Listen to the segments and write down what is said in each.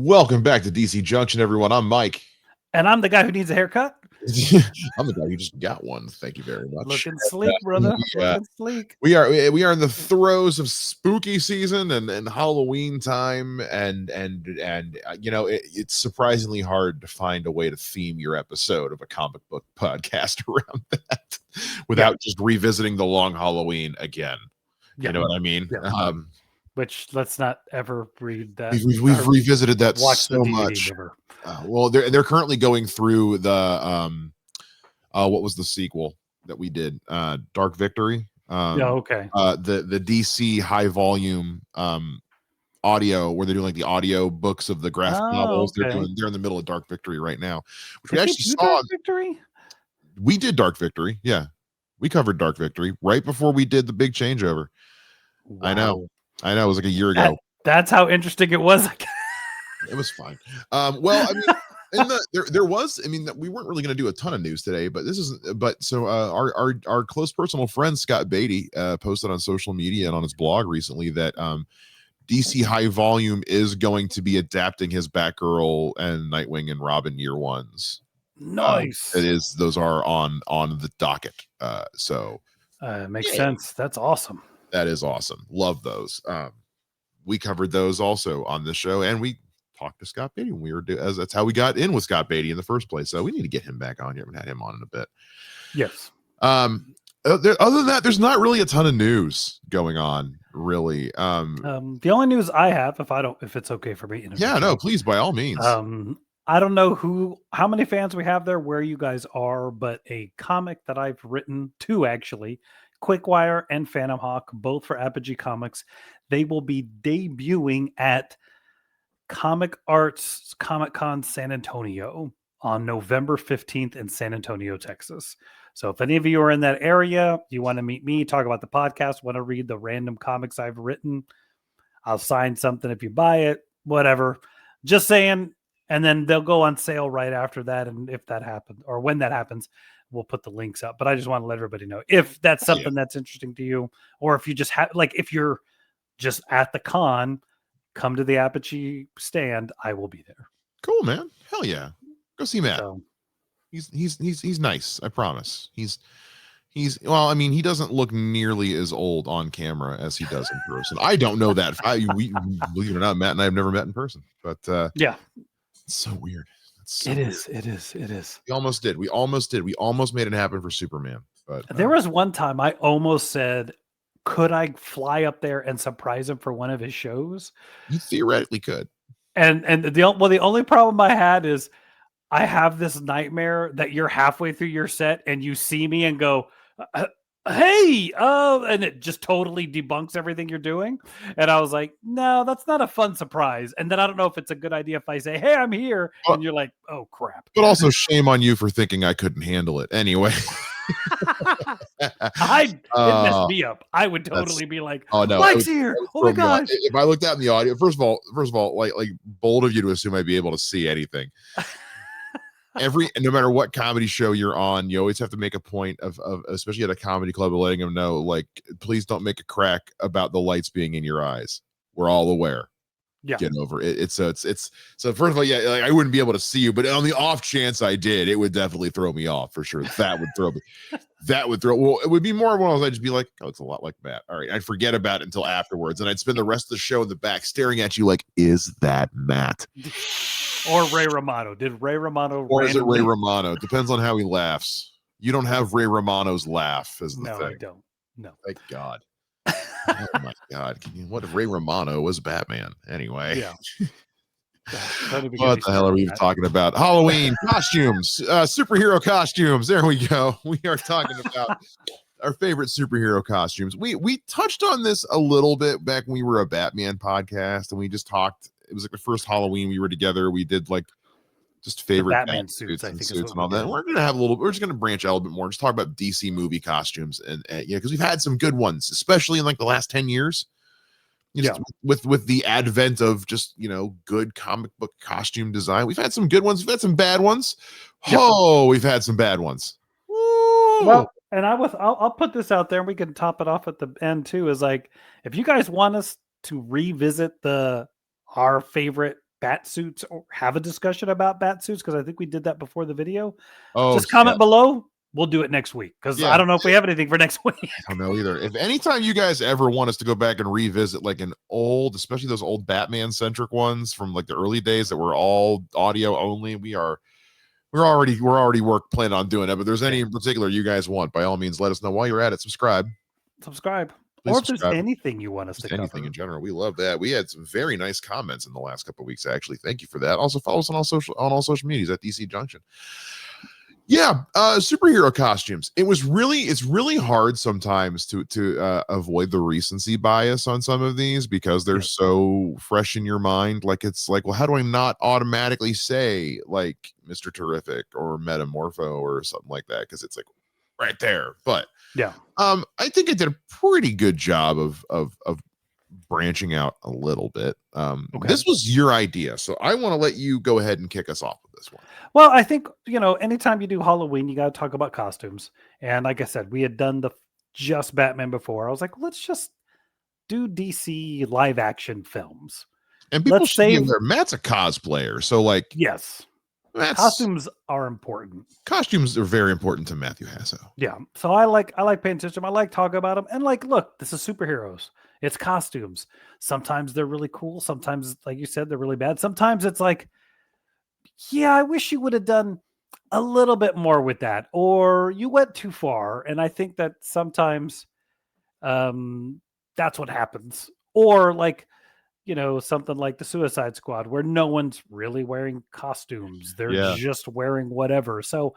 Welcome back to DC Junction, everyone. I'm Mike. And I'm the guy who needs a haircut. I'm the guy who just got one. Thank you very much. Looking sleek, brother. Looking sleek. We are in the throes of spooky season and Halloween time, and it's surprisingly hard to find a way to theme your episode of a comic book podcast around that without just revisiting the Long Halloween again. You know what I mean? Yeah. Which let's not ever read that. We've revisited that so much. Never. Well, they're currently going through the what was the sequel that we did? Dark Victory. Okay. The DC high volume audio where they're doing like the audio books of the graphic novels. Okay. They're in the middle of Dark Victory right now, which Did we actually saw. Dark Victory? We did Dark Victory. Yeah, we covered Dark Victory right before we did the big changeover. Wow. I know. It was like a year ago. That's how interesting it was. It was fine. Well, I mean, there was. I mean, we weren't really going to do a ton of news today, but this isn't. But so our close personal friend Scott Beatty posted on social media and on his blog recently that DC High Volume is going to be adapting his Batgirl and Nightwing and Robin year ones. Nice. It is. Those are on the docket. So makes sense. That's awesome. That is awesome. Love those. We covered those also on this show, and we talked to Scott Beatty when we were that's how we got in with Scott Beatty in the first place. So we need to get him back on here. We haven't had him on in a bit. Yes. Other than that, there's not really a ton of news going on, really. The only news I have, if it's okay for me. No, please, by all means. I don't know how many fans we have there, where you guys are, but a comic that I've written, two actually, Quickwire and Phantom Hawk, both for Apogee Comics. They will be debuting at Comic Arts Comic Con San Antonio on November 15th in San Antonio, Texas. So if any of you are in that area, you want to meet me, talk about the podcast, want to read the random comics I've written, I'll sign something if you buy it, whatever. Just saying. And then they'll go on sale right after that. And if that happens, or when that happens, we'll put the links up. But I just want to let everybody know if that's something that's interesting to you, or if you just have, like, if you're just at the con, come to the Apogee stand. I will be there. Cool, man. Hell yeah. Go see Matt. So, he's nice. I promise. He's well, I mean, he doesn't look nearly as old on camera as he does in person. I don't know that. We believe it or not, Matt and I have never met in person, but yeah. It's so weird. It is. We almost did. We almost made it happen for Superman. But there was one time I almost said, could I fly up there and surprise him for one of his shows? You theoretically could. And the only problem I had is I have this nightmare that you're halfway through your set and you see me and go, hey, and it just totally debunks everything you're doing. And I was like, no, that's not a fun surprise. And then I don't know if it's a good idea if I say, hey, I'm here. And you're like, oh, crap. But also shame on you for thinking I couldn't handle it anyway. It messed me up. I would totally be like, oh no, Mike's here. Oh my gosh. If I looked out in the audio, first of all, like bold of you to assume I'd be able to see anything. No matter what comedy show you're on, you always have to make a point of especially at a comedy club, of letting them know, like, please don't make a crack about the lights being in your eyes. We're all aware. Yeah. Get over it. It's so first of all, like, I wouldn't be able to see you, but on the off chance I did, it would definitely throw me off for sure. That would throw me. Well, it would be more when I'd just be like, oh, it's a lot like Matt. All right. I'd forget about it until afterwards. And I'd spend the rest of the show in the back staring at you like, is that Matt? Or Ray Romano. Did Ray Romano? Or is it Ray Romano? Depends on how he laughs. You don't have Ray Romano's laugh, is the thing. No, I don't. No. Thank God. Oh my God. What if Ray Romano was Batman? Anyway. Yeah. What the hell are we even talking about? Halloween costumes, superhero costumes. There we go. We are talking about our favorite superhero costumes. We touched on this a little bit back when we were a Batman podcast, and we just talked. It was like the first Halloween we were together. We did like just favorite Batman suits, I think, suits and all that. We're gonna have we're just gonna branch out a little bit more. Just talk about DC movie costumes, and because we've had some good ones, especially in like the last 10 years. With the advent of just good comic book costume design, we've had some good ones. We've had some bad ones. We've had some bad ones. Woo! Well, and I'll put this out there, and we can top it off at the end too. Is like, if you guys want us to revisit our favorite bat suits or have a discussion about bat suits, because I think we did that before the video, Oh, just yeah. comment below. We'll do it next week, because I Yeah. don't know if we have anything for next week. I don't know either. If anytime you guys ever want us to go back and revisit like an old, especially those old Batman centric ones from like the early days that were all audio only, we're already planning on doing it. But if there's any in particular you guys want, by all means, let us know. While you're at it, subscribe. Or if Subscribe. there's anything you want us Just to anything cover. in general. We love that. We had some very nice comments in the last couple of weeks, actually. Thank you for that. Also follow us on all social medias at DC Junction. Yeah, superhero costumes. It's really hard sometimes to avoid the recency bias on some of these, because they're so fresh in your mind. Like, it's like, well, how do I not automatically say like Mr. Terrific or Metamorpho or something like that? Because it's like right there. But Yeah. I think I did a pretty good job of branching out a little bit. This was your idea, so I want to let you go ahead and kick us off with this one. Well, I think, anytime you do Halloween, you got to talk about costumes. And like I said, we had done the just Batman before. I was like, let's just do DC live action films. And people should be aware, Matt's a cosplayer, so like, yes, costumes are important. Costumes are very important to Matthew Hasso. Yeah, so I like paying attention. I like talking about them. And like, look, this is superheroes. It's costumes. Sometimes they're really cool. Sometimes, like you said, they're really bad. Sometimes it's like, yeah, I wish you would have done a little bit more with that, or you went too far. And I think that sometimes that's what happens. Or like, something like the Suicide Squad, where no one's really wearing costumes. They're just wearing whatever. So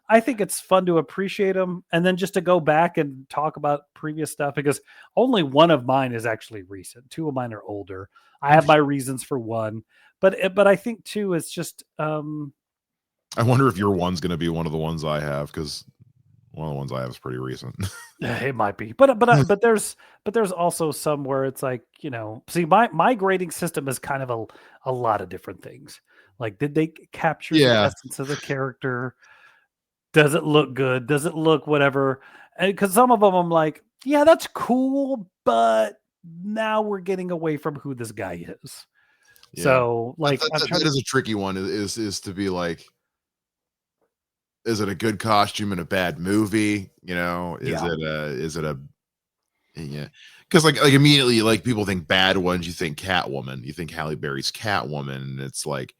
I think it's fun to appreciate them, and then just to go back and talk about previous stuff, because only one of mine is actually recent. Two of mine are older. I have my reasons for one, but I think two is just. I wonder if your one's going to be one of the ones I have, because one of the ones I have is pretty recent. It might be, but there's also some where it's like, see, my grading system is kind of a lot of different things. Like, did they capture the essence of the character? Does it look good? Does it look whatever? Because some of them I'm like, yeah, that's cool, but now we're getting away from who this guy is. Yeah. So like, that is a tricky one. Is to be like, is it a good costume in a bad movie? Is it a because like immediately, like, people think bad ones, you think Catwoman, you think Halle Berry's Catwoman, and it's like,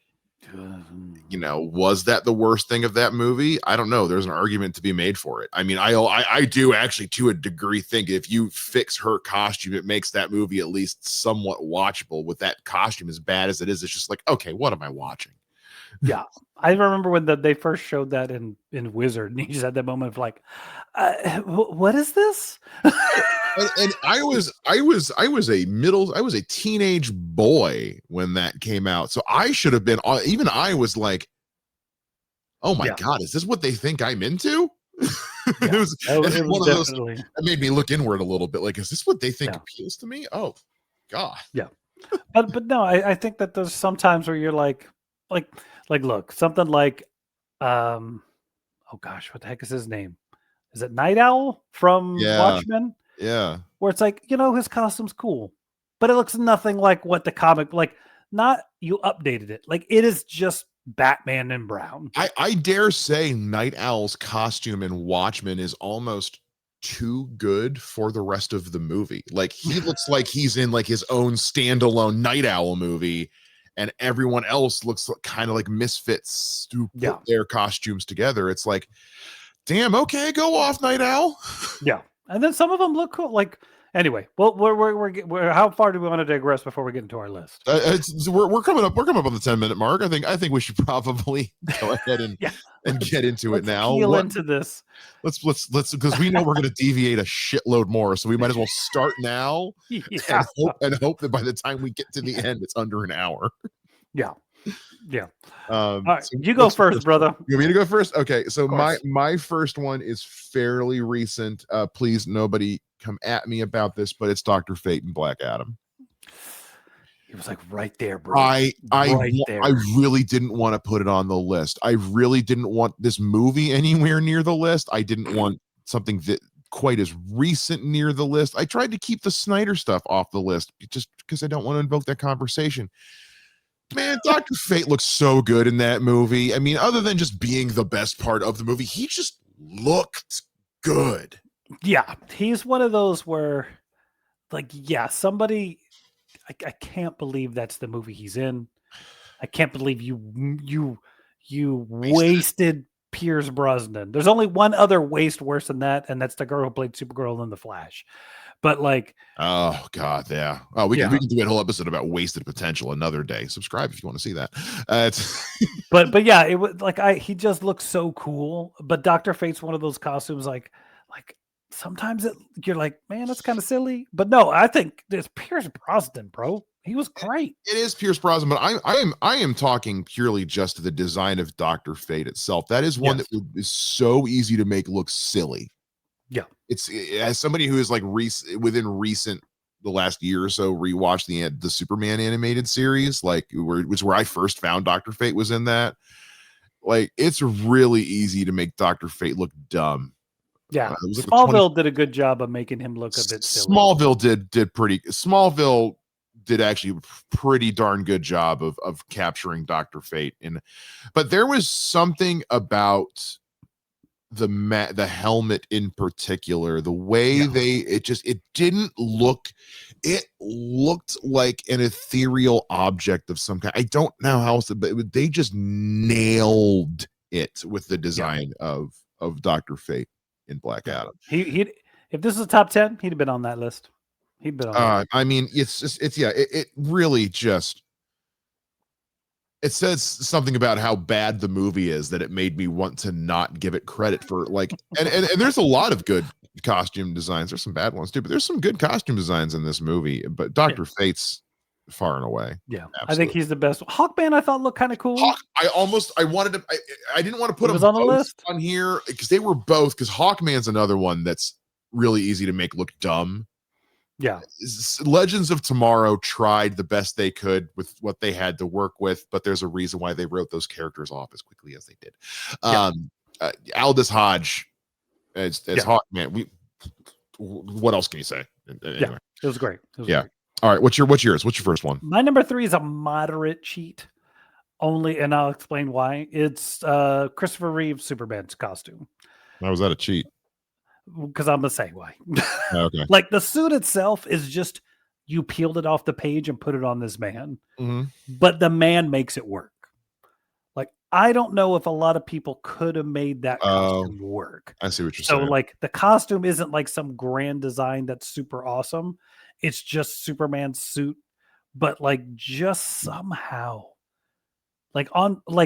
was that the worst thing of that movie? I don't know. There's an argument to be made for it. I mean, I do actually, to a degree, think if you fix her costume, it makes that movie at least somewhat watchable. With that costume, as bad as it is, it's just like, okay, what am I watching? Yeah, I remember when they first showed that in Wizard, and he just had that moment of like, what is this? and I was a teenage boy when that came out, so I should have been. Even I was like, "Oh my god, is this what they think I'm into?" It was one of those that made me look inward a little bit. Like, is this what they think appeals to me? Oh god, yeah. But no, I think that there's some times where you're like, look, something like, oh gosh, what the heck is his name? Is it Night Owl from Watchmen? Yeah. Where it's like, his costume's cool, but it looks nothing like what the comic, like, not you updated it. Like, it is just Batman in brown. I dare say Night Owl's costume in Watchmen is almost too good for the rest of the movie. Like, he looks like he's in like his own standalone Night Owl movie, and everyone else looks kind of like misfits who put their costumes together. It's like, damn, okay, go off, Night Owl. Yeah. And then some of them look cool. Like, anyway, well, we're how far do we want to digress before we get into our list? We're coming up on the 10-minute mark. I think we should probably go ahead and get into it now. Peel into this. Let's because we know we're going to deviate a shitload more, so we might as well start now and hope that by the time we get to the end, it's under an hour. Yeah. All right, so you go first, brother. You want me to go first? Okay, so my first one is fairly recent. Please, nobody come at me about this, but it's Dr. Fate and Black Adam. He was like right there, bro. I really didn't want to put it on the list. I really didn't want this movie anywhere near the list. I didn't want something that quite as recent near the list. I tried to keep the Snyder stuff off the list just because I don't want to invoke that conversation. Man, Dr. Fate looks so good in that movie. I mean, other than just being the best part of the movie, he just looked good. Yeah, he's one of those where, like, yeah, somebody, I can't believe that's the movie he's in. I can't believe you Wasted it. wasted Pierce Brosnan. There's only one other waste worse than that, and that's the girl who played Supergirl in The Flash. But like, Oh God, yeah. Oh, we yeah, can do a whole episode about wasted potential another day. Subscribe if you want to see that. It's but yeah, it was like he just looks so cool. But Doctor Fate's one of those costumes like sometimes you're like, man, that's kind of silly. But no, I think there's Pierce Brosnan, bro. He was great. it is Pierce Brosnan, but I am talking purely just to the design of Doctor Fate itself. That is one Yes. that is so easy to make look silly. Yeah. It's as somebody who is like within recent the last year or so rewatched the Superman animated series, like which where I first found Doctor Fate was in that. Like it's really easy to make Doctor Fate look dumb. Yeah. It was like the 20 Smallville did a good job of making him look a bit silly. Smallville Smallville did actually a pretty darn good job of capturing Dr. Fate but there was something about the helmet in particular, the way Yeah. it didn't look, it looked like an ethereal object of some kind. I don't know how else but they just nailed it with the design of Dr. Fate in Black Adam. He if this is a top 10, he'd have been on that list. He'd been on that list. I mean, it really just it says something about how bad the movie is that it made me want to not give it credit for like and there's a lot of good costume designs. There's some bad ones too, but there's some good costume designs in this movie. But Dr. Fate's far and away. Yeah. Absolutely. I think he's the best. Hawkman I thought looked kind of cool. I didn't want to put He was them on the list on here because they were both, because Hawkman's another one that's really easy to make look dumb. Yeah. Legends of Tomorrow tried the best they could with what they had to work with, but there's a reason why they wrote those characters off as quickly as they did. Aldous Hodge as Hawkman. What else can you say? Anyway. Yeah, it was great. Great. All right, what's yours? What's your first one? My number 3 is a moderate cheat. Only, and I'll explain why. It's Christopher Reeve Superman's costume. How was that a cheat? Because I'm gonna say why. Okay. Like the suit itself is just you peeled it off the page and put it on this man, but the man makes it work. Like I don't know if a lot of people could have made that costume work. I see what you're saying. So like the costume isn't like some grand design that's super awesome. It's just Superman's suit, but like just somehow, like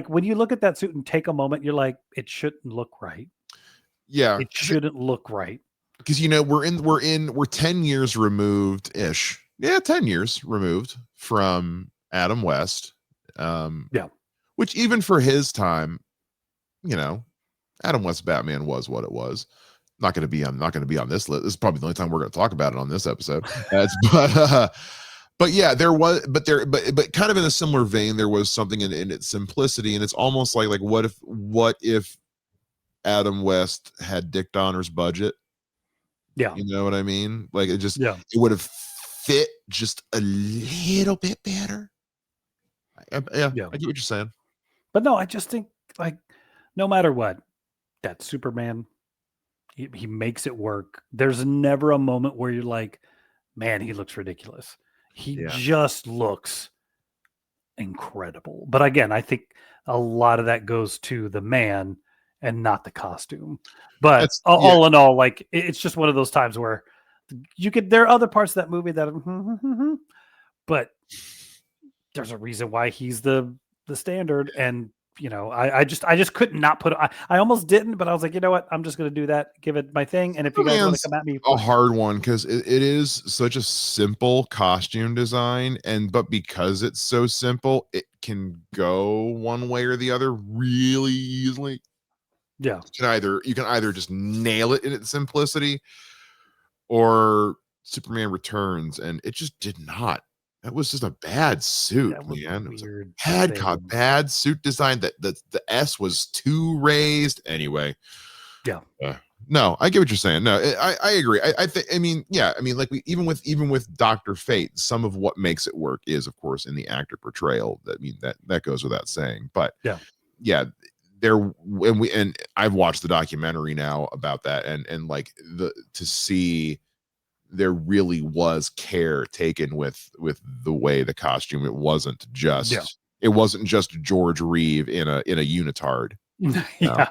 when you look at that suit and take a moment, you're like, it shouldn't look right. Yeah, it shouldn't look right. Because we're 10 years removed ish. Yeah, 10 years removed from Adam West. Which even for his time, Adam West Batman was what it was. Not going to be on this list. This is probably the only time we're going to talk about it on this episode. But yeah, there was, but kind of in a similar vein, there was something in its simplicity, and it's almost like what if Adam West had Dick Donner's budget? Yeah, you know what I mean. Like it would have fit just a little bit better. I get what you're saying. But no, I just think like no matter what, that Superman, he makes it work. There's never a moment where you're like, man, he looks ridiculous. He just looks incredible. But again, I think a lot of that goes to the man and not the costume. But all in all, like it's just one of those times where there are other parts of that movie that but there's a reason why he's the standard. And I just could not put I almost didn't, but I was like, you know what, I'm just going to do that, give it my thing. And if you guys want to come at me, a hard one, because it is such a simple costume design, but because it's so simple, it can go one way or the other really easily. Yeah, you can either just nail it in its simplicity, or Superman Returns, and it just did not. That was just a bad suit, man. It was bad suit design. That the S was too raised. Anyway, No, I get what you're saying. No, I agree. I think, I mean, yeah, I mean, like even with Dr. Fate, some of what makes it work is, of course, in the actor portrayal. I mean, that goes without saying. But yeah, and I've watched the documentary now about that, and like to see there really was care taken with the way the costume. It wasn't just George Reeve in a unitard. Yeah.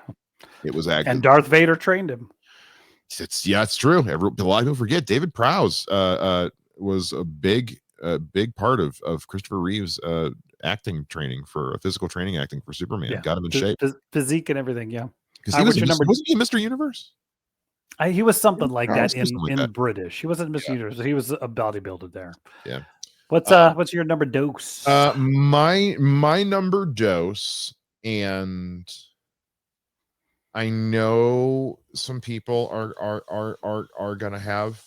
It was actually, and Darth Vader trained him. It's true. A lot of people forget David Prowse was a big part of Christopher Reeve's acting training for physical training acting for Superman. Yeah. Got him in shape, physique and everything. Yeah, because wasn't he Mr. Universe? He was something like that something like in that. British. He wasn't Mr. Universe. He was a bodybuilder there. Yeah. What's your number dose? My number dose, and I know some people are gonna have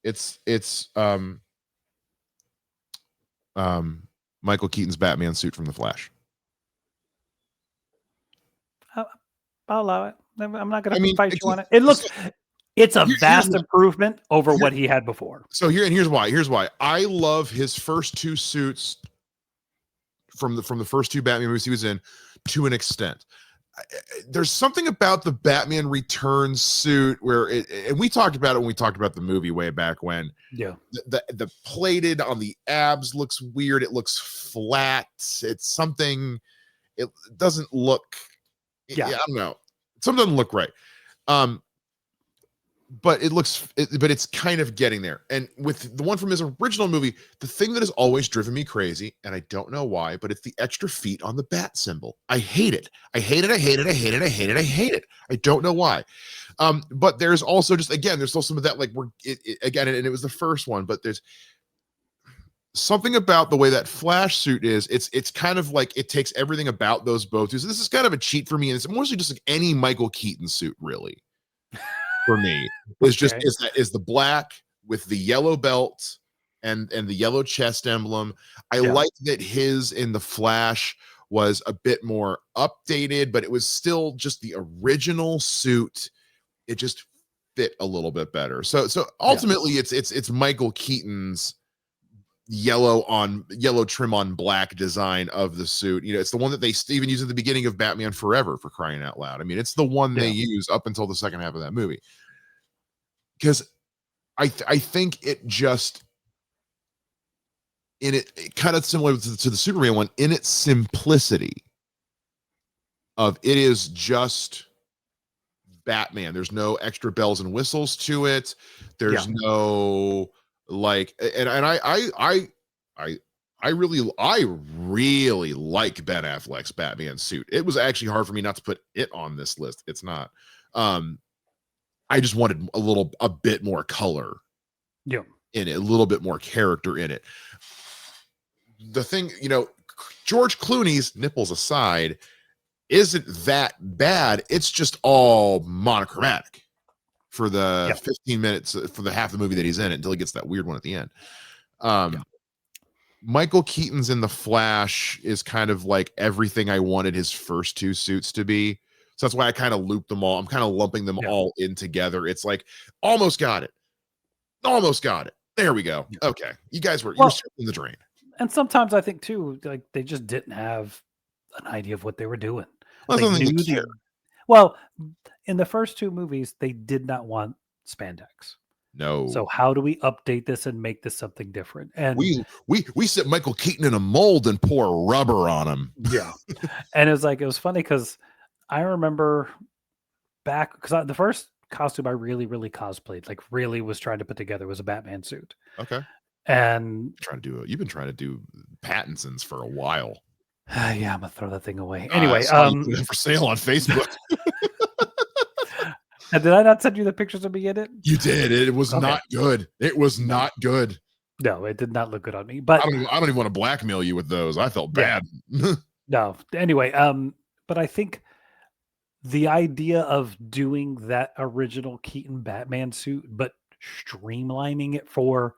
it's Michael Keaton's Batman suit from The Flash. I'll allow it. I'm not going to fight you on it. It's a vast improvement over what he had before. So here's why. I love his first two suits from the first two Batman movies he was in to an extent. There's something about the Batman Returns suit where and we talked about it when we talked about the movie way back when. Yeah. The plated on the abs looks weird. It looks flat. It's something. It doesn't look. Yeah, I don't know. Something doesn't look right. But but it's kind of getting there. And with the one from his original movie, the thing that has always driven me crazy, and I don't know why, but it's the extra feet on the bat symbol. I hate it. I hate it. I hate it. I hate it. I hate it. I hate it. I don't know why. But there's also there's still some of that, like again, and it was the first one, but there's something about the way that Flash suit is. It's kind of like it takes everything about those both. This is kind of a cheat for me, and it's mostly just like any Michael Keaton suit, really. For me, is the black with the yellow belt and the yellow chest emblem. I like that his in the Flash was a bit more updated, but it was still just the original suit. It just fit a little bit better. So ultimately, it's Michael Keaton's yellow trim on black design of the suit. You know, it's the one that they even use at the beginning of Batman Forever, for crying out loud. I mean, it's the one they use up until the second half of that movie. Because I think it just it kind of similar to the Superman one in its simplicity of it is just Batman. There's no extra bells and whistles to it. There's no like, and I really like Ben Affleck's Batman suit. It was actually hard for me not to put it on this list. It's not. I just wanted a bit more color in it, a little bit more character in it. The thing, George Clooney's, nipples aside, isn't that bad. It's just all monochromatic for the 15 minutes, for the half the movie that he's in it, until he gets that weird one at the end. Michael Keaton's in the Flash is kind of like everything I wanted his first two suits to be. So that's why I kind of looped them all. I'm kind of lumping them all in together. It's like, almost got it. There we go. Okay. You guys were in the drain. And sometimes I think too, like they just didn't have an idea of what they were doing. Well, in the first two movies, they did not want spandex. No. So how do we update this and make this something different? And we set Michael Keaton in a mold and pour rubber on him. Yeah. And it was funny because I remember back, because the first costume I really, really cosplayed, like really was trying to put together, was a Batman suit. Okay. And you've been trying to do Pattinson's for a while. Yeah, I'm gonna throw that thing away. Anyway, you put it for sale on Facebook. And did I not send you the pictures of me in it? You did. It was not good. It was not good. No, it did not look good on me. But I don't even want to blackmail you with those. I felt bad. No. Anyway, but I think the idea of doing that original Keaton Batman suit, but streamlining it for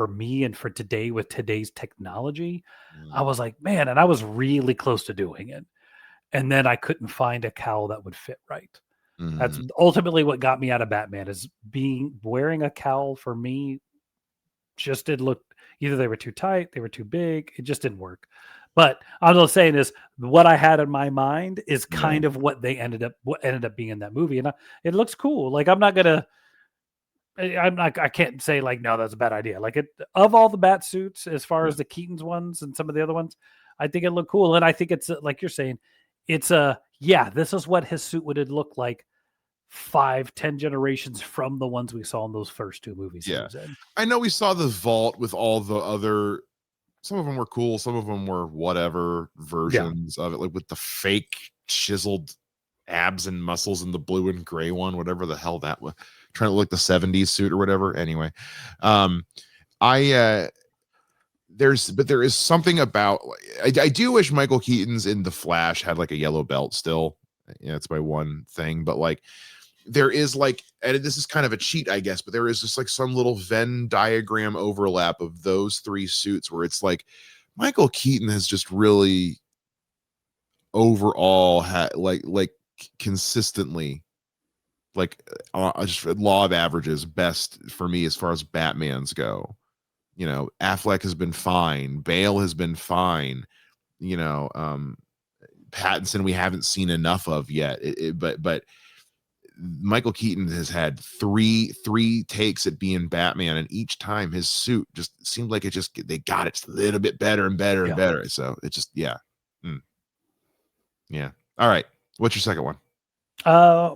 me and for today with today's technology, I was like, man, and I was really close to doing it. And then I couldn't find a cowl that would fit right. That's Mhm. ultimately what got me out of Batman is wearing a cowl for me just did look either they were too tight, they were too big, it just didn't work. But I'm just saying is what I had in my mind is Yeah. kind of what ended up being in that movie, and it looks cool. Like I can't say like no, that's a bad idea. Like it of all the bat suits, as far Yeah. as the Keaton's ones and some of the other ones, I think it looked cool, and I think it's like you're saying, it's a yeah, this is what his suit would have looked like 5, 10 generations from the ones we saw in those first two movies he Yeah. was in. I know we saw the vault with all the other, some of them were cool, some of them were whatever Yeah. versions of it, like with the fake chiseled abs and muscles in the blue and gray one, whatever the hell that was, trying to look the 70s suit or whatever. Anyway, um, I there is something about, I do wish Michael Keaton's in The Flash had like a yellow belt still. Yeah, that's my one thing, but like there is like, and this is kind of a cheat, I guess, but there is just like some little Venn diagram overlap of those three suits where it's like Michael Keaton has just really overall had like consistently like just law of averages best for me as far as Batmans go. You know, Affleck has been fine, Bale has been fine, you know, Pattinson we haven't seen enough of yet. But Michael Keaton has had three takes at being Batman, and each time his suit just seemed like it just they got it just a little bit better and better and Yeah. better. So it just yeah. All right. What's your second one?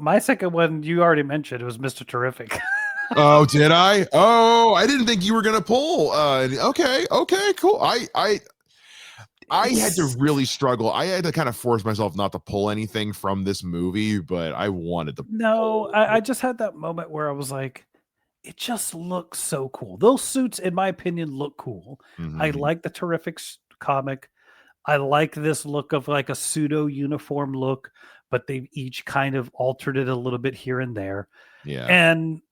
My second one you already mentioned. It was Mr. Terrific. Oh, did I? Oh, I didn't think you were gonna pull. Okay, cool. I had to It's really struggle. I had to kind of force myself not to pull anything from this movie, but I wanted to no, pull. I just had that moment where I was like, it just looks so cool. Those suits, in my opinion, look cool. I Mhm. like the Terrific comic. I like this look of like a pseudo uniform look, but they've each kind of altered it a little bit here and there. Yeah, And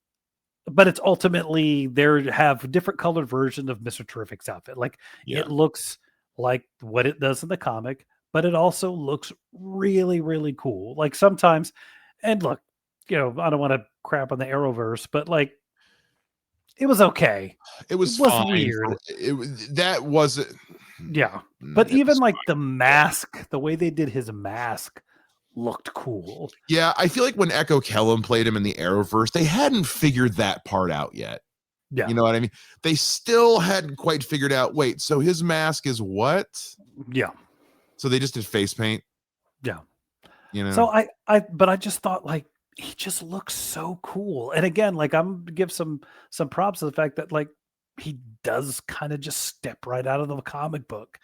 but it's ultimately they have different colored versions of Mr. Terrific's outfit. Like yeah. it looks like what it does in the comic, but it also looks really, really cool. Like sometimes, and look, I don't want to crap on the Arrowverse, but like it was okay. It It was was fine for weird. that wasn't Yeah. But it even was like the fine. Yeah. mask, the way they did his mask looked cool. Yeah, I feel like when Echo Kellum played him in the Arrowverse, they hadn't figured that part out yet. Yeah. You know what I mean? They still hadn't quite figured out, wait, so his mask is what? Yeah. So they just did face paint, Yeah. you know? So but I just thought like he just looks so cool. And again, like I'm gonna give some props to the fact that like he does kind of just step right out of the comic book.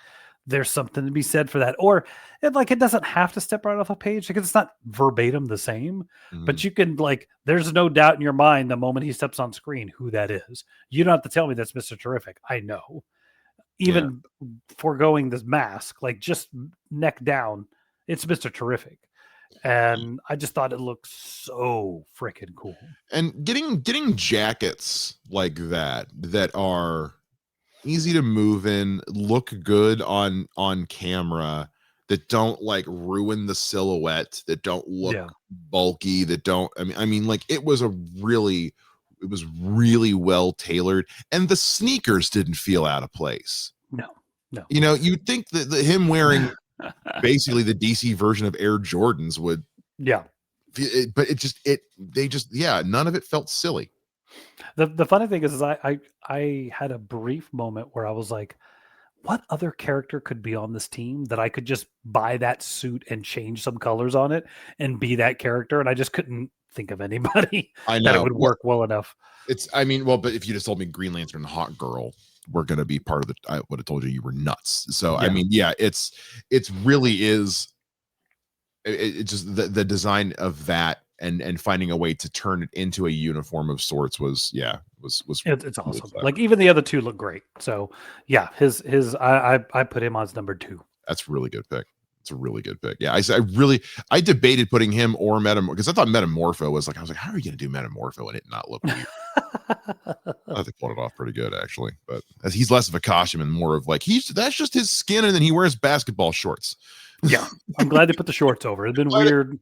There's something to be said for that. Or it doesn't have to step right off a page because it's not verbatim the same, Mhm. but you can like there's no doubt in your mind the moment he steps on screen who that is. You don't have to tell me that's Mr. Terrific. I know. Yeah. Even foregoing this mask, like just neck down, it's Mr. Terrific. And I just thought it looked so freaking cool. And getting jackets like that are easy to move in, look good on camera, that don't like ruin the silhouette, that don't look Yeah. bulky, that don't I mean like it was really well tailored, and the sneakers didn't feel out of place. No, no. You know, you'd think that him wearing basically the DC version of Air Jordans would Yeah. but they just yeah, none of it felt silly. The funny thing is I had a brief moment where I was like, what other character could be on this team that I could just buy that suit and change some colors on it and be that character? And I just couldn't think of anybody I that it know. would Well, work well enough. it's I mean, well, but if you just told me Green Lantern and Hawk Girl were going to be part of the, I would have told you were nuts. So I Yeah. mean, yeah, it's really is it just the design of that and finding a way to turn it into a uniform of sorts was yeah was It's really awesome. clever. Like even the other two look great. So yeah, his I put him on as number 2. That's a really good pick. It's a really good pick. Yeah, I debated putting him or because I thought Metamorpho was like I was like, how are you going to do Metamorpho and it not look weird? I think they pulled it off pretty good actually, but he's less of a costume and more of like that's just his skin, and then he wears basketball shorts. Yeah, I'm glad they put the shorts over. It'd been weird.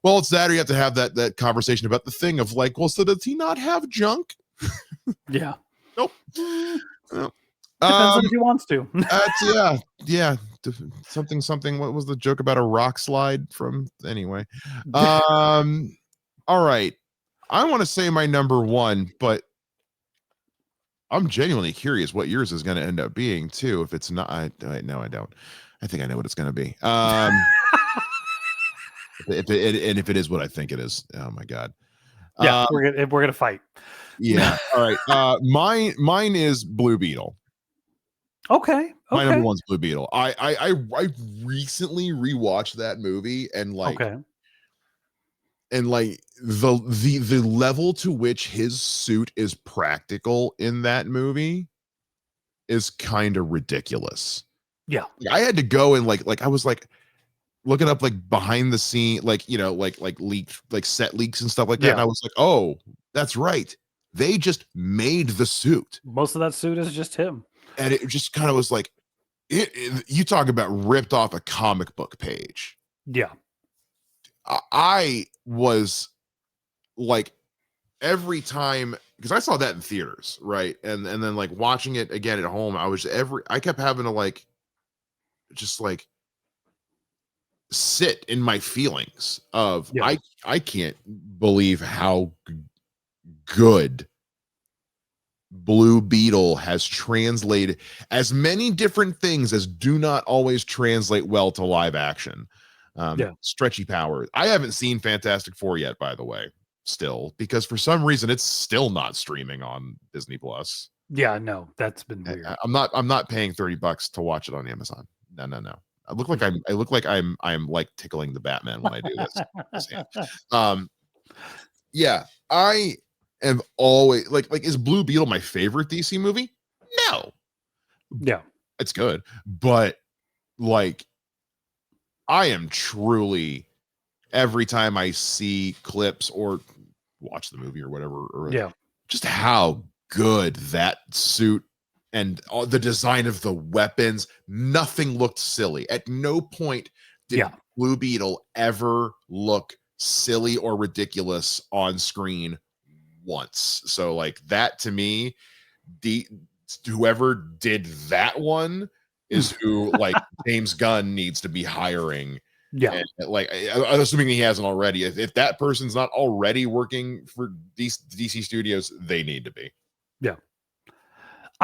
Well, it's that, or you have to have that conversation about the thing of like, well, so does he not have junk? Yeah. Nope. Depends on if he wants to. That's yeah. Something. What was the joke about a rock slide from? Anyway, all right. I want to say my number one, but I'm genuinely curious what yours is going to end up being too. If it's not, no, I don't. I think I know what it's going to be. If it is what I think it is, oh my god. Yeah, we're gonna fight. Yeah. All right. Mine is Blue Beetle. Okay. My number one's Blue Beetle. I recently rewatched that movie and like the level to which his suit is practical in that movie is kind of ridiculous. Yeah. I had to go and like I was like looking up like behind the scene, like like leaked, like set leaks and stuff like that. And I was like, oh, that's right. They just made the suit. Most of that suit is just him. And it just kind of was like you talk about ripped off a comic book page. Yeah. I was like every time, because I saw that in theaters, right? And then like watching it again at home, I kept having to like just like sit in my feelings of I can't believe how good Blue Beetle has translated as many different things as do not always translate well to live action. Stretchy powers. I haven't seen Fantastic Four yet, by the way, still, because for some reason it's still not streaming on Disney Plus. Yeah, no, that's been weird. I'm not paying $30 to watch it on Amazon. No. I look like I'm like tickling the Batman when I do this. Yeah, I am always like is Blue Beetle my favorite DC movie? No. Yeah. It's good, but like I am truly, every time I see clips or watch the movie or whatever, or just how good that suit and the design of the weapons, nothing looked silly. At no point did Blue Beetle ever look silly or ridiculous on screen once. So like that to me, whoever did that one is who like James Gunn needs to be hiring. Yeah. And, like I'm assuming he hasn't already. If that person's not already working for DC Studios, they need to be. Yeah.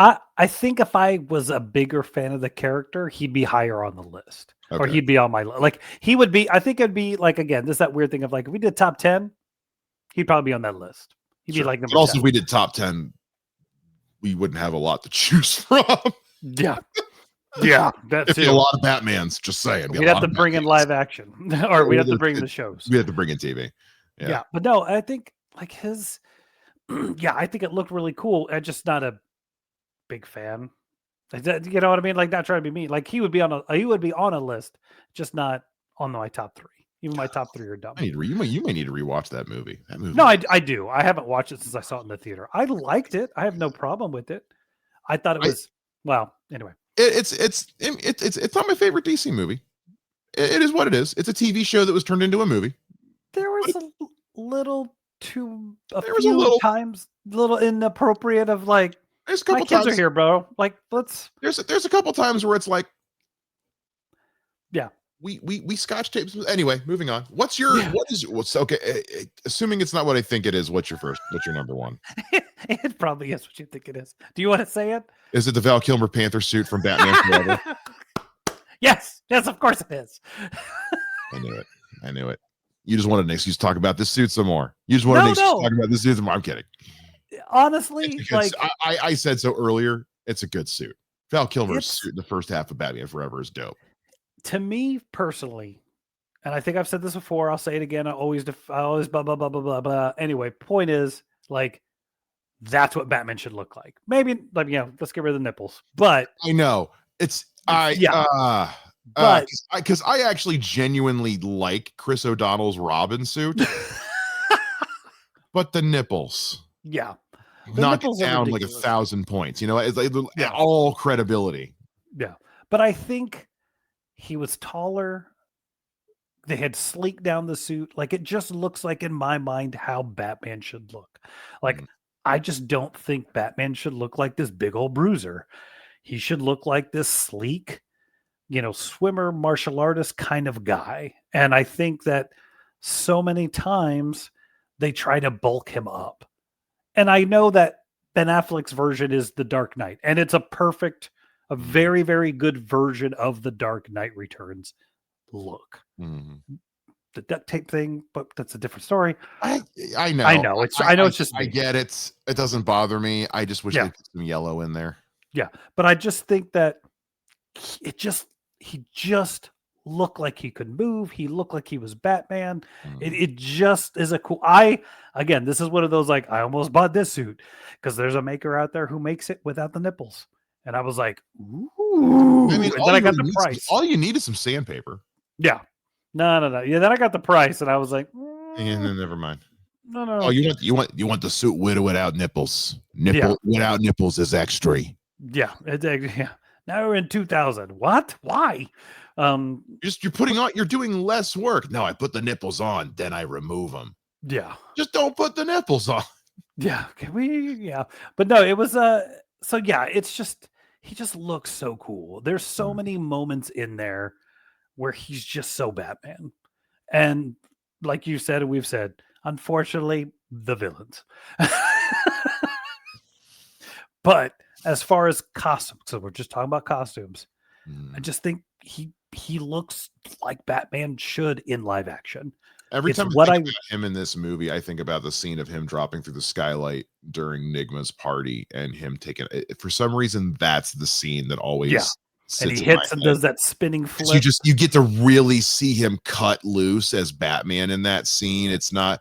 I think if I was a bigger fan of the character, he'd be higher on the list. Or he'd be on my like he would be. I think it'd be like, again, this that weird thing of like if we did top 10, he'd probably be on that list. He'd be like number 10. Also, if we did top 10, we wouldn't have a lot to choose from. Yeah. Yeah, that's a lot of Batmans. Just saying, we'd have to bring in live action, or we'd have to bring the shows. We have to bring in TV. Yeah, but no, I think like his. I think it looked really cool. I'm just not a big fan. You know what I mean? Like, not trying to be mean. Like he would be on a list, just not on my top 3. Even my top 3 are dumb. You may need to rewatch that movie. No, I do. I haven't watched it since I saw it in the theater. I liked it. I have no problem with it. I thought it was anyway. It's not my favorite DC movie. It is what it is. It's a TV show that was turned into a movie. There was few times inappropriate of like, there's a couple my kids times are here, bro. Like, let's. There's a couple times where it's like, yeah, we scotch tapes. Anyway, moving on. What's okay? Assuming it's not what I think it is. What's your number one? It probably is what you think it is. Do you want to say it? Is it the Val Kilmer Panther suit from Batman Forever? Yes, of course it is. I knew it. You just wanted an excuse to talk about this suit some more. You just wanted an excuse to talk about this suit some more. I'm kidding. Honestly, like I said so earlier, it's a good suit. Val Kilmer's suit in the first half of Batman Forever is dope. To me personally, and I think I've said this before, I'll say it again. I always blah blah blah blah blah blah. Anyway, point is, like, that's what Batman should look like. Maybe, like, let's get rid of the nipples. But I know because I actually genuinely like Chris O'Donnell's Robin suit, but the nipples, knock it down like 1,000 points. It's like all credibility. Yeah, but I think he was taller. They had sleek down the suit. Like, it just looks like, in my mind, how Batman should look. Like, Mm, I just don't think Batman should look like this big old bruiser. He should look like this sleek, swimmer, martial artist kind of guy. And I think that so many times they try to bulk him up. And I know that Ben Affleck's version is the Dark Knight, and it's a mm, very, very good version of the Dark Knight Returns look. mm. The duct tape thing, but that's a different story. I I I know. know I know it's just I me. get it. It doesn't bother me. I just wish they Yeah, put some yellow in there. yeah. But I just think that it just he just looked like he could move. He looked like he was Batman. It, Mm. it just is a cool. I again, this is one of those, like, I almost bought this suit because there's a maker out there who makes it without the nipples, and I was like, I mean, ooh, and then I got the price. all you need is some sandpaper, Yeah, no. Yeah, then I got the price, and I was like, and then never mind. no, Oh, no. you want the suit without nipples. Yeah, Nipple without nipples is extra. yeah, yeah. Now we're in 2000. What? Why? Um, Just you're doing less work. No, I put the nipples on, then I remove them. yeah. Just don't put the nipples on. Yeah, can we? Yeah, but no, it was so yeah, it's just he just looks so cool. There's so Mm. many moments in there where he's just so Batman, and like you said, and we've said, unfortunately, the villains. But as far as costumes, so we're just talking about costumes. I Mm. just think he looks like Batman should in live action. Every It's time I what think I about him in this movie, I think about the scene of him dropping through the skylight during Nigma's party and him taking it. For some reason, that's the scene that yeah, always and he sits in my hits and head. does that spinning 'Cause flip. you get to really see him cut loose as Batman in that scene. It's not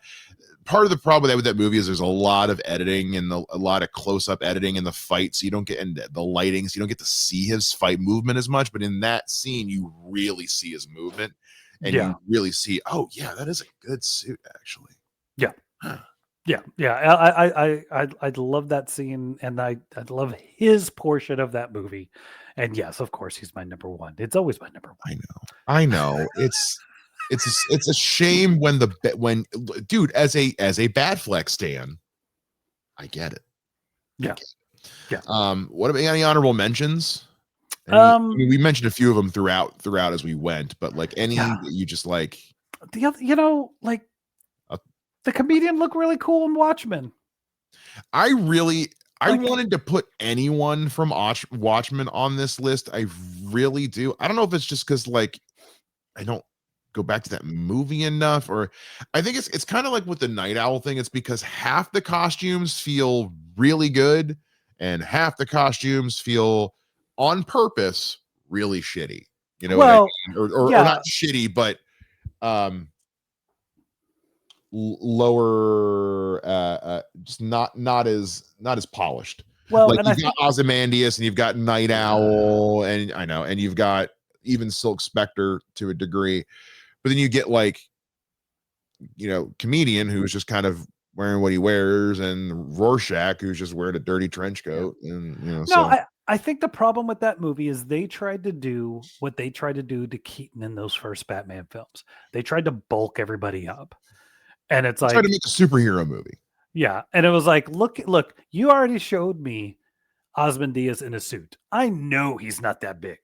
part of the problem with that movie is there's a lot of editing and a lot of close-up editing in the fight, so you don't get in the lighting, so you don't get to see his fight movement as much. But in that scene, you really see his movement, and Yeah, you really see, oh yeah, that is a good suit, actually. yeah. Huh. Yeah. I love that scene, and I love his portion of that movie. And yes, of course, he's my number one. It's always my number one. I know. It's a shame when dude, as a Batfleck stan, I get it. Yeah, yeah. What about any honorable mentions? I Um, mean, we mentioned a few of them throughout as we went, but like any yeah. that you just like. The other, like, uh, the comedian looked really cool in Watchmen. I really, I Like, wanted to put anyone from Watchmen on this list. I really do. I don't know if it's just because like I don't go back to that movie enough, or I think it's kind of like with the Night Owl thing. It's because half the costumes feel really good, and half the costumes feel on purpose really shitty. You know what I well, mean? Or not yeah. shitty, but um lower just not as polished. Well, Like and I you've got think, Ozymandias and you've got Night Owl, and I know, and you've got even Silk Spectre to a degree, but then you get like, comedian who's just kind of wearing what he wears, and Rorschach who's just wearing a dirty trench yeah. coat, and No, so I think the problem with that movie is they tried to do what they tried to do to Keaton in those first Batman films. They tried to bulk everybody up. And it's try to like, make a superhero movie. yeah. And it was like, look, you already showed me Osmond in a suit. I know he's not that big.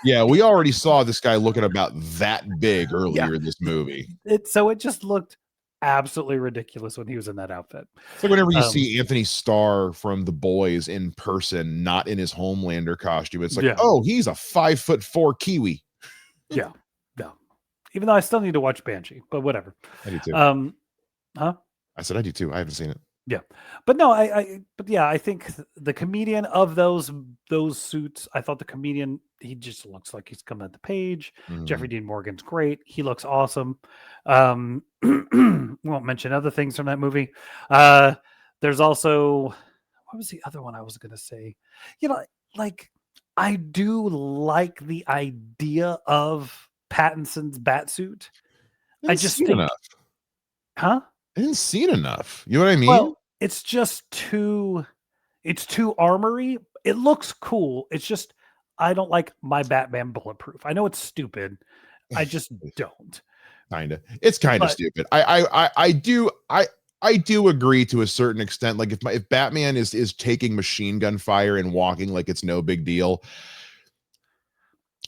Yeah, we already saw this guy looking about that big Yeah. earlier in this movie. So it just looked absolutely ridiculous when he was in that outfit. It's like whenever you Um, see Anthony Starr from The Boys in person, not in his Homelander costume, it's like, Yeah. oh, he's a 5'4" Kiwi. Yeah. No. Even though I still need to watch Banshee, but whatever. I do too. Huh? I said I do too. I haven't seen it. Yeah, but no, but yeah, I think the comedian of those suits, I thought the comedian, he just looks like he's coming at the page. Jeffrey Mhm. Dean Morgan's great. He looks awesome. Won't mention other things from that movie. There's also, what was the other one I was going to say? Like, I do like the idea of Pattinson's bat suit. I Didn't just see it think, enough. huh? I didn't see it enough. You know what I mean? Well, it's too armory. It looks cool. It's just, I don't like my Batman bulletproof. I know it's stupid. I just don't. It's kind of But stupid. I do agree to a certain extent. Like if Batman is taking machine gun fire and walking like it's no big deal,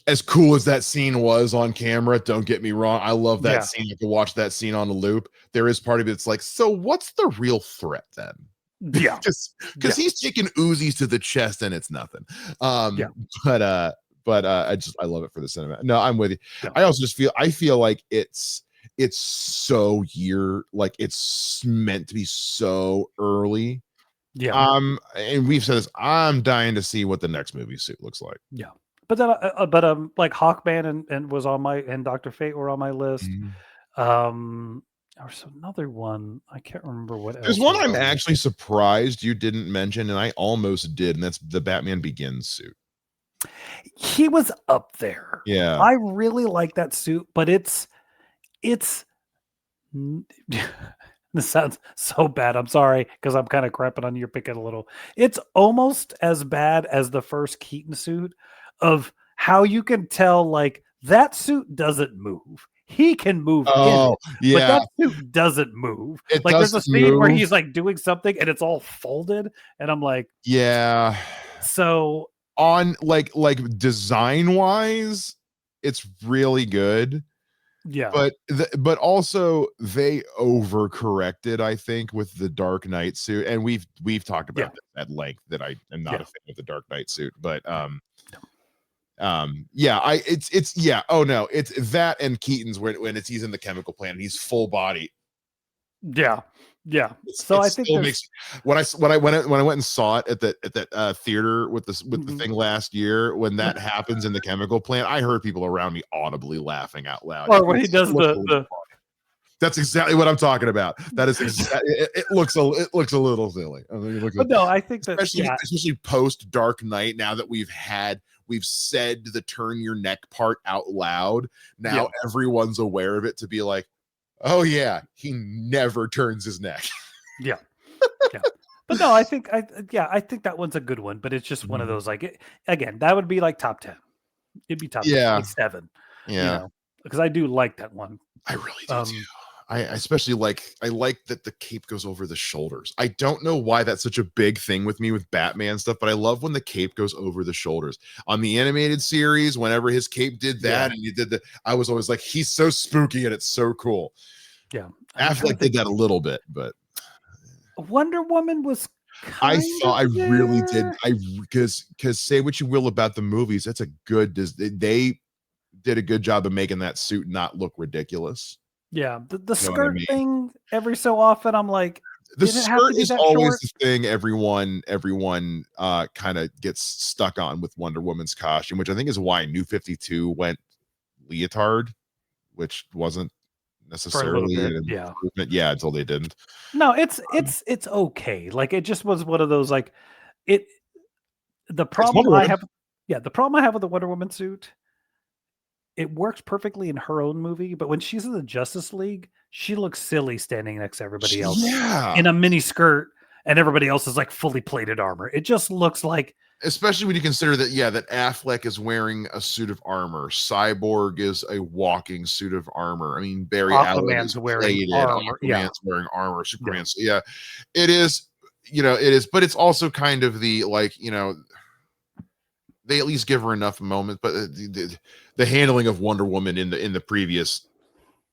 as cool as that scene was on camera, don't get me wrong, I love that yeah, scene. I could watch that scene on a loop. There is part of it that's like, so what's the real threat then? yeah, Because he's taking Uzis to the chest and it's nothing. yeah, But I love it for the cinema. No, I'm with you. yeah, I feel like it's so like it's meant to be so early. yeah, And we've said this, I'm dying to see what the next movie suit looks like. yeah. But then, like Hawkman and was on my and Doctor Fate were on my list. Mhm. There's another one. I can't remember what There's else one was I'm on. actually surprised you didn't mention, and I almost did, and that's the Batman Begins suit. He was up there. Yeah. I really like that suit, but it's this sounds so bad. I'm sorry because I'm kind of crapping on your pick it a little. It's almost as bad as the first Keaton suit of how you can tell like that suit doesn't move. He can move in Oh, it, but yeah. that suit doesn't move. It Like there's a doesn't scene where move. he's like doing something and it's all folded, and I'm like, Yeah. so On like design wise, it's really good. yeah, But also they overcorrected, I think, with the Dark Knight suit, and we've talked yeah, about this at length that I am not yeah, a fan of the Dark Knight suit, but yeah, yeah, it's yeah, oh no, it's that and Keaton's when he's in the chemical plant, he's full body. yeah, yeah. So It I think still makes there's when I went and saw it at that theater with the mhm. thing last year, when that happens in the chemical plant, I heard people around me audibly laughing out loud. Or when he does the That's exactly what I'm talking about. That is exactly. It looks a little silly. I mean, but no, I think that especially post Dark Knight. Now that we've said the turn your neck part out loud. yeah, Now everyone's aware of it to be like, oh yeah, he never turns his neck. yeah, yeah. But no, I think that one's a good one, but it's just one of those like again, that would be like top 10. It'd be top 10, Yeah, like 7, yeah, because I do like that one. I really do too. Um, I especially I like that the cape goes over the shoulders. I don't know why that's such a big thing with me with Batman stuff, but I love when the cape goes over the shoulders. On the animated series, whenever his cape did yeah, that and he did I was always like, he's so spooky and it's so cool. yeah. I'm trying to Affleck did think. that a little bit, but Wonder Woman was I kind thought of I really did. there. Because say what you will about the movies, that's a good. They did a good job of making that suit not look ridiculous. Yeah, the You know what I skirt mean? thing every so often, I'm like, The did it have skirt to be is that always short? the thing everyone kind of gets stuck on with Wonder Woman's costume, which I think is why New 52 went leotard, which wasn't For a little necessarily bit, an yeah. improvement. Yeah, until they didn't. No, it's Um, it's okay. Like it just was one of those like it the it's problem Wonder I Woman. have yeah, the problem I have with the Wonder Woman suit, it works perfectly in her own movie, but when she's in the Justice League, she looks silly standing next to everybody else Yeah. in a mini skirt and everybody else is like fully plated armor. It just looks like Especially when you consider that, yeah, that Affleck is wearing a suit of armor. Cyborg is a walking suit of armor. I mean, Barry Allen Aquaman's is wearing plated. armor. Yeah. Aquaman's wearing armor. Yeah. Superman's, yeah, it is. It is, but it's also kind of the like, they at least give her enough moments. But the handling of Wonder Woman in the previous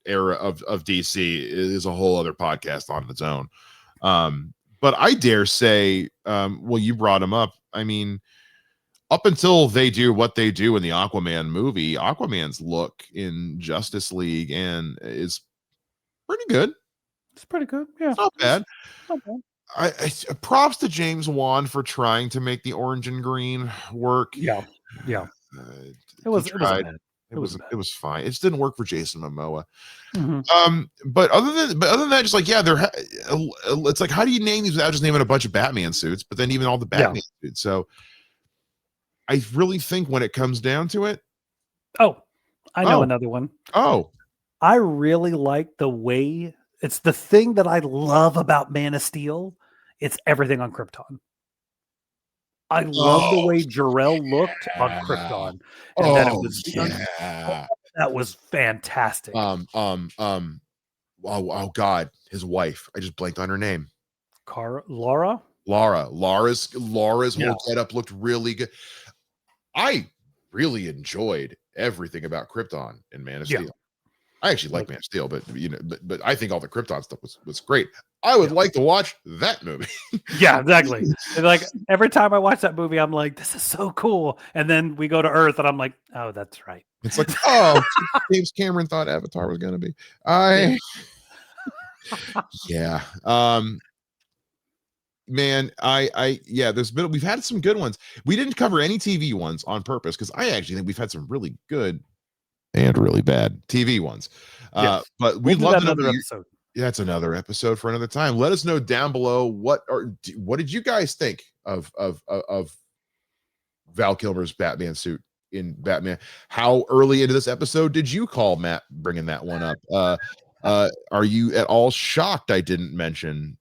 era of DC is a whole other podcast on its own. But I dare say, well, you brought him up. I mean, up until they do what they do in the Aquaman movie, Aquaman's look in Justice League and is pretty good. It's pretty good. Yeah. It's not bad. Not bad. I props to James Wan for trying to make the orange and green work. Yeah. Yeah. Uh, It he wasn't tried. bad. It It was wasn't bad. it was fine. It just didn't work for Jason Momoa. Mhm. But other than that, just like yeah, it's like how do you name these without just naming a bunch of Batman suits? But then even all the Yeah. Batman suits. So I really think when it comes down to it, Oh, I know oh, another one. oh, I really like the way it's the thing that I love about Man of Steel. It's everything on Krypton. I love the way Jarrell looked on Krypton, and that it Oh was yeah. that was fantastic. Oh God, his wife. I just blanked on her name. Laura? Laura's Yeah. whole getup looked really good. I really enjoyed everything about Krypton in Man of Yeah. Steel. I actually like Like Man of Steel, but but I think all the Krypton stuff was great. I would Yeah. like to watch that movie. Yeah, exactly. And like every time I watch that movie, I'm like, this is so cool. And then we go to Earth and I'm like, oh, that's right. It's like, oh, James Cameron thought Avatar was gonna be. Yeah. Yeah. Man, yeah, we've had some good ones. We didn't cover any TV ones on purpose because I actually think we've had some really good and really bad TV ones. Yes. But We'll we'd do love that to know another episode. that's another episode for another time. Let us know down below what did you guys think of Val Kilmer's Batman suit in Batman? How early into this episode did you call Matt bringing that one up? Are you at all shocked I didn't mention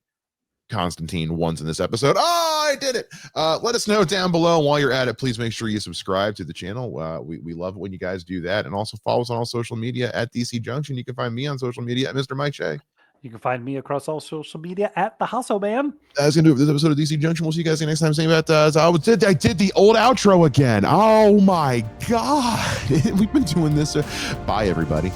Constantine once in this episode? Oh, I did it. Let us know down below. While you're at it, please make sure you subscribe to the channel. We love it when you guys do that, and also follow us on all social media at DC Junction. You can find me on social media at Mr. Mike Shea. You can find me across all social media at the Hustle Man. That's gonna do it for this episode of DC Junction. We'll see you guys next time. Same about I did the old outro again. Oh my god, we've been doing this. Bye, everybody.